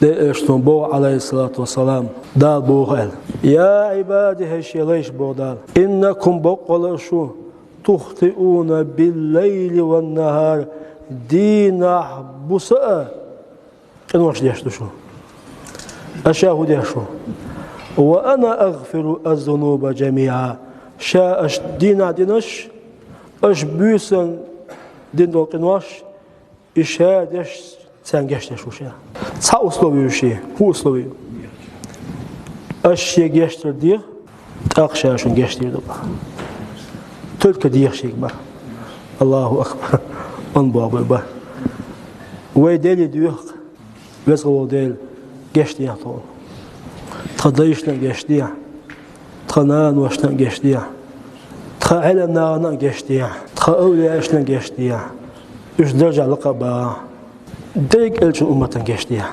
اشتون بو عليه الصلاة والسلام دال بوغل يا عبادي هشي ليش بودال إنكم بقلشو تخطئون بالليل والنهار دينا بساء انوش ديشتو شو أشاهد يشو وأنا أغفر الذنوب جميعا شاء دينا دينش أش بيسن دين دول قنواش إشهادش سنجشتش وشيء صا أسلوبي وشيء هو أسلوبي أش يجشتر دير تأخشاشون جشتير دبا تلك دير شيء بار الله أكبر أنبواب بار ويدلي ديوخ وزغو ديل جشتيا طول تخديشنا جشتيا تخنان وشنا جشتيا تخعلنا جشتيا تخأولياشنا جشتيا إيش درجة لقبا ديك إلشن أمة جشتيا